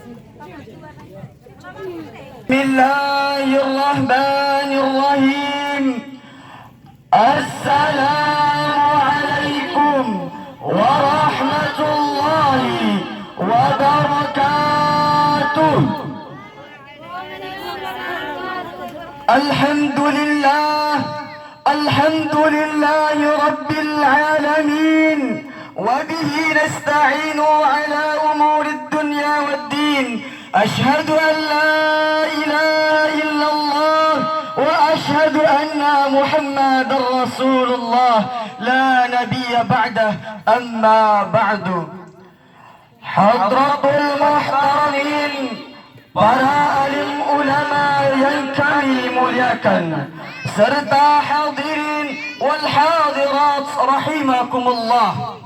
Bismillahirrahmanirrahim. Assalamualaikum warahmatullahi wabarakatuh. Alhamdulillah, alhamdulillahi rabbil alamin. وبه نستعين على أمور الدنيا والدين. أشهد أن لا إله إلا الله وأشهد أن محمد رسول الله لا نبي بعده. أما بعد. Hadratul muhtaramin, para alim ulama yang kami muliakan, serta hadirin wal hadirat rahimakumullah.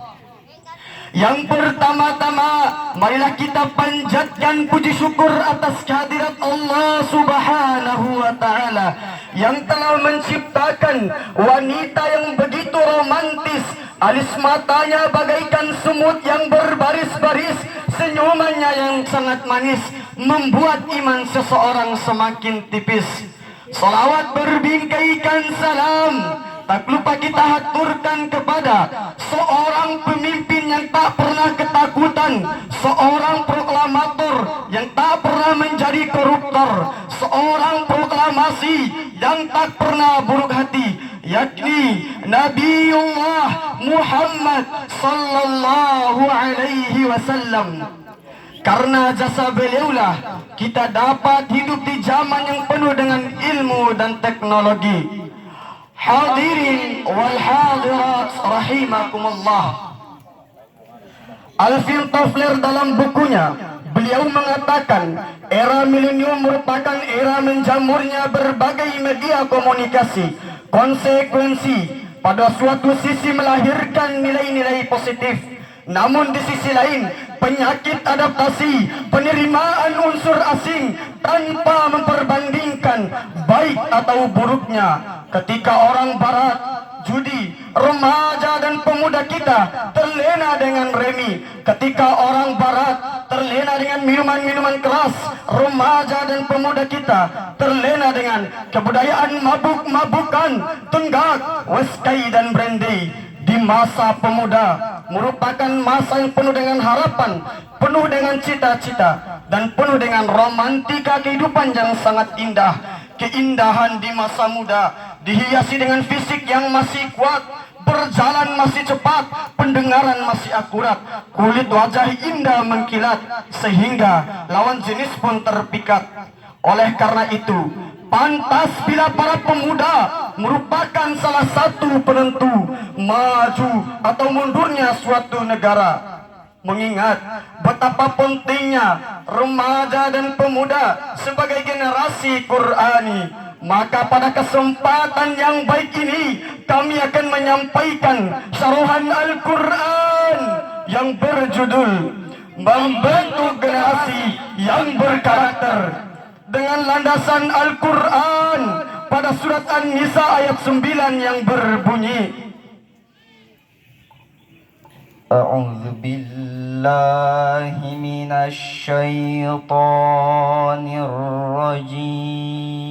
Yang pertama-tama, marilah kita panjatkan puji syukur atas kehadirat Allah Subhanahu wa Ta'ala yang telah menciptakan wanita yang begitu romantis, alis matanya bagaikan semut yang berbaris-baris, senyumannya yang sangat manis membuat iman seseorang semakin tipis. Salawat berbingkaikan salam tak lupa kita haturkan kepada seorang pemimpin yang tak pernah ketakutan, seorang proklamator yang tak pernah menjadi koruptor, seorang proklamasi yang tak pernah buruk hati, yakni Nabiullah Muhammad sallallahu alaihi wasallam. Karena jasa beliaulah kita dapat hidup di zaman yang penuh dengan ilmu dan teknologi. Hadirin wal hadirat rahimakumullah. Alvin Toffler dalam bukunya, beliau mengatakan era milenium merupakan era menjamurnya berbagai media komunikasi. Konsekuensi pada suatu sisi melahirkan nilai-nilai positif, namun di sisi lain penyakit adaptasi, penerimaan unsur asing tanpa memperbandingkan baik atau buruknya. Ketika orang barat, judi, remaja dan pemuda kita terlena dengan remi. Ketika orang barat terlena dengan minuman-minuman keras, remaja dan pemuda kita terlena dengan kebudayaan mabuk-mabukan, tenggak, whisky dan brandy. Di masa pemuda merupakan masa yang penuh dengan harapan, penuh dengan cita-cita, dan penuh dengan romantika kehidupan yang sangat indah. Keindahan di masa muda dihiasi dengan fisik yang masih kuat, berjalan masih cepat, pendengaran masih akurat, kulit wajah indah mengkilat, sehingga lawan jenis pun terpikat. Oleh karena itu, pantas bila para pemuda merupakan salah satu penentu maju atau mundurnya suatu negara. Mengingat betapa pentingnya remaja dan pemuda sebagai generasi Qur'ani, maka pada kesempatan yang baik ini kami akan menyampaikan syarahan Al-Quran yang berjudul Membentuk Generasi yang Berkarakter, dengan landasan Al-Quran pada surat An-Nisa ayat 9 yang berbunyi, A'udzu billahi minasy syaithanir rajim.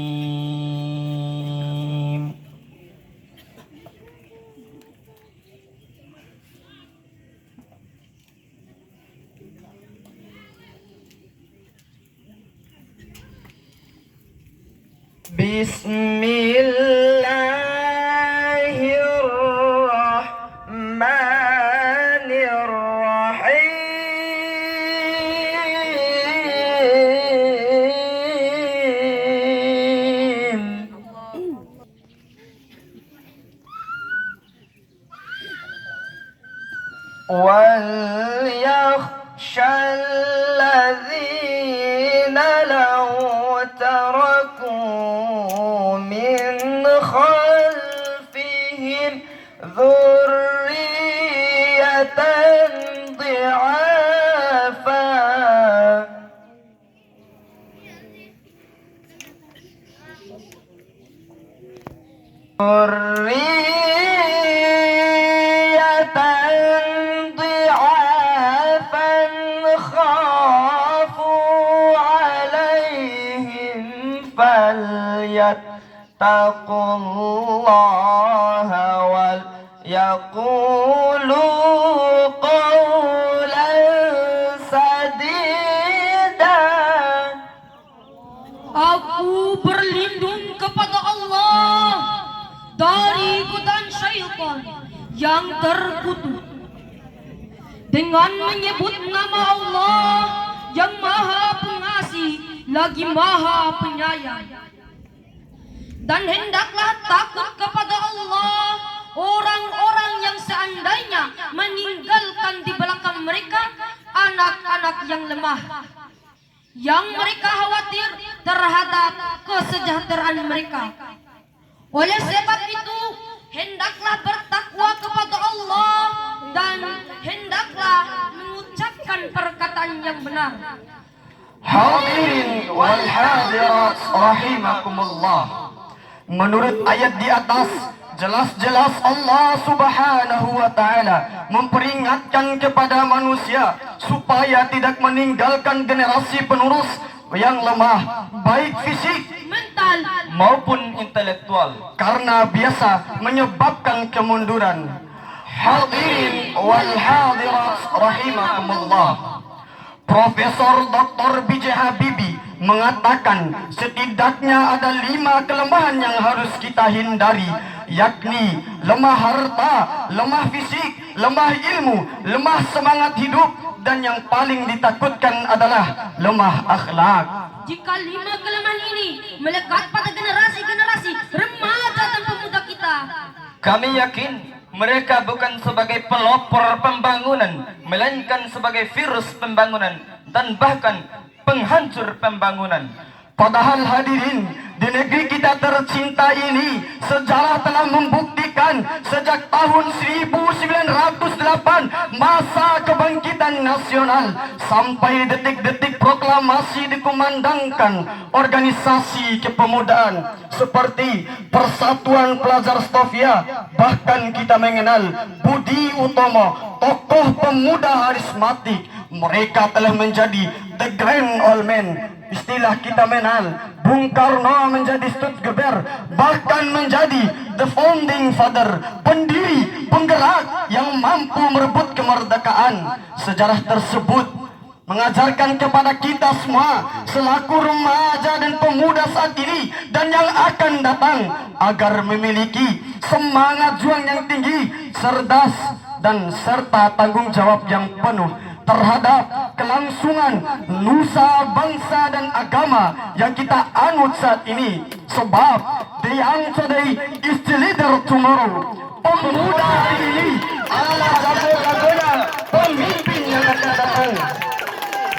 Bismillahirrahmanirrahim. Wal yakhshal ladzina law taraku min khalfihim dhurriyatan dhi'afa خافوا taqullaha wal yaqulu qawlan sadida. Aku berlindung kepada Allah dari godaan syaitan yang terkutuk dengan menyebut nama Allah yang Maha Pengasih lagi Maha Penyayang. Dan hendaklah takut kepada Allah orang-orang yang seandainya meninggalkan di belakang mereka anak-anak yang lemah, yang mereka khawatir terhadap kesejahteraan mereka. Oleh sebab itu, hendaklah bertakwa kepada Allah dan hendaklah mengucapkan perkataan yang benar. Hadirin wal hadirat rahimakumullah. Menurut ayat di atas, jelas-jelas Allah Subhanahu wa taala memperingatkan kepada manusia supaya tidak meninggalkan generasi penerus yang lemah, baik fisik, Mental, maupun intelektual, karena biasa menyebabkan kemunduran. Hadirin wal hadirat rahimakumullah. Profesor Dr. B.J. Habibie mengatakan setidaknya ada 5 kelemahan yang harus kita hindari, yakni lemah harta, lemah fisik, lemah ilmu, lemah semangat hidup, dan yang paling ditakutkan adalah lemah akhlak. jika 5 kelemahan ini melekat pada generasi-generasi remaja dan pemuda kita, kami yakin mereka bukan sebagai pelopor pembangunan, melainkan sebagai virus pembangunan dan bahkan penghancur pembangunan. Padahal hadirin, di negeri kita tercinta ini, sejarah telah membuktikan sejak tahun 1908 masa kebangkitan nasional sampai detik-detik proklamasi dikumandangkan organisasi kepemudaan seperti Persatuan Pelajar Stovia. Bahkan kita mengenal Budi Utomo, tokoh pemuda karismatik. Mereka telah menjadi the grand old man. Istilah kita mengenal Bung Karno menjadi Stuttgart, bahkan menjadi the founding father, pendiri, penggerak yang mampu merebut kemerdekaan. Sejarah tersebut mengajarkan kepada kita semua selaku remaja dan pemuda saat ini dan yang akan datang agar memiliki semangat juang yang tinggi, cerdas, dan serta tanggung jawab yang penuh terhadap kelangsungan nusa, bangsa, dan agama yang kita anut saat ini. Sebab the young today is the leader tomorrow. Pemuda hari ini adalah jago-jagonya pemimpin yang akan datang.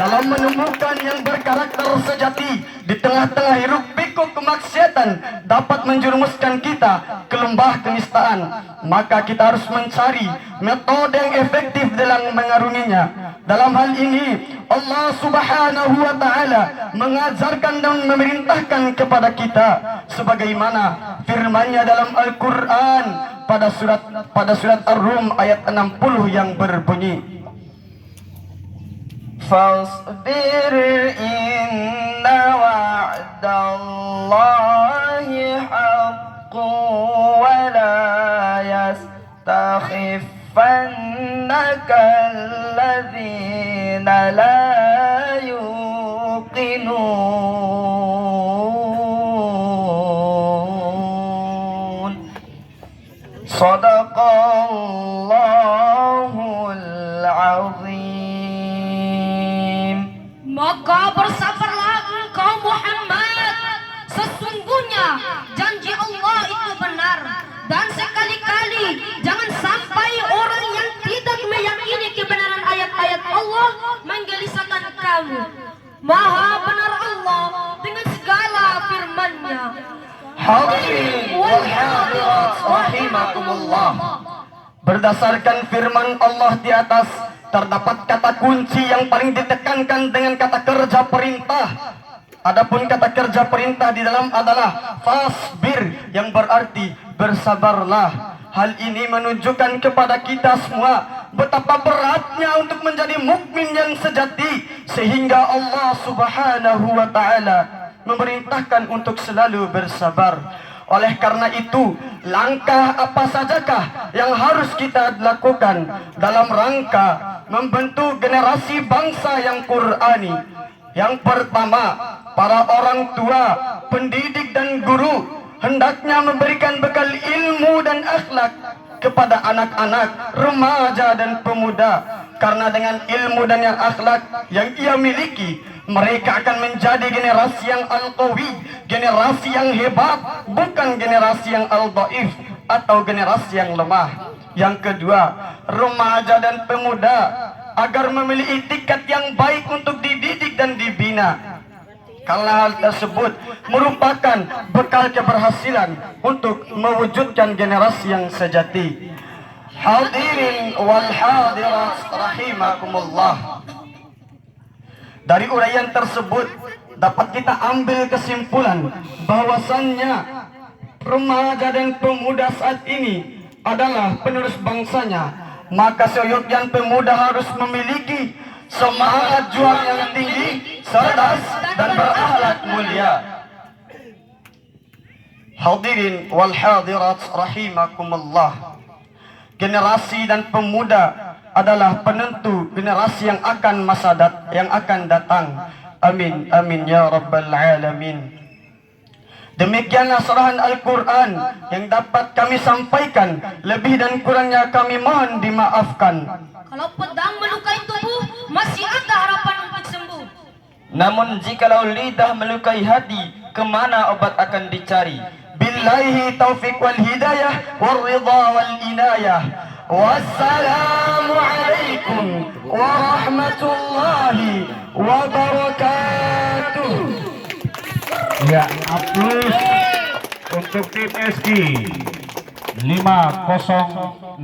Dalam menemukan yang berkarakter sejati di tengah-tengah hiruk pikuk kemaksiatan dapat menjerumuskan kita ke lembah kenistaan, maka kita harus mencari metode yang efektif dalam mengarunginya. Dalam hal ini Allah Subhanahu wa taala mengajarkan dan memerintahkan kepada kita sebagaimana firman-Nya dalam Al-Qur'an pada surat Ar-Rum ayat 60 yang berbunyi, Fasbir inna wa'dallahi haqqun wa la yastakhifannaka alladhina la yuqinun. Sadaqallahul azim. maka bersabarlah engkau Muhammad. Sesungguhnya janji Allah itu benar, dan sekali-kali jangan sampai orang yang tidak meyakini kebenaran ayat-ayat Allah menggelisahkan kamu. Maha benar Allah dengan segala firman-Nya. Hadirin wal hadirat rahimakumullah. Berdasarkan firman Allah di atas, terdapat kata kunci yang paling ditekankan dengan kata kerja perintah. Adapun kata kerja perintah di dalam adalah fasbir, yang berarti bersabarlah. Hal ini menunjukkan kepada kita semua betapa beratnya untuk menjadi mukmin yang sejati, sehingga Allah Subhanahu wa taala memerintahkan untuk selalu bersabar. Oleh karena itu, langkah apa sajakah yang harus kita lakukan dalam rangka membentuk generasi bangsa yang Qur'ani? Yang pertama, para orang tua, pendidik dan guru hendaknya memberikan bekal ilmu dan akhlak kepada anak-anak, remaja dan pemuda. Karena dengan ilmu dan yang akhlak yang ia miliki, mereka akan menjadi generasi yang al-qawi, generasi yang hebat, bukan generasi yang al-dhaif atau generasi yang lemah. Yang kedua, remaja dan pemuda agar memiliki itikat yang baik untuk dididik dan dibina. Karena hal tersebut merupakan bekal keberhasilan untuk mewujudkan generasi yang sejati. Hadirin wal hadirat rahimakumullah. Dari uraian tersebut dapat kita ambil kesimpulan bahwasannya remaja dan pemuda saat ini adalah penerus bangsanya. Maka seyogyanya pemuda harus memiliki semangat juang yang tinggi, cerdas dan berakhlak mulia. Hadirin wal hadirat rahimakumullah. Generasi dan pemuda adalah penentu generasi yang akan yang akan datang. Amin amin ya rabbal alamin. Demikianlah surahan Al-Quran yang dapat kami sampaikan. Lebih dan kurangnya kami mohon dimaafkan. Kalau pedang melukai tubuh, masih ada harapan untuk sembuh. Namun jikalau lidah melukai hati, kemana obat akan dicari? Billahi taufiq wal hidayah wal ridha wal inayah. Wassalamu alaikum warahmatullahi wabarakatuh. Ya, aplaus untuk tim SG 506.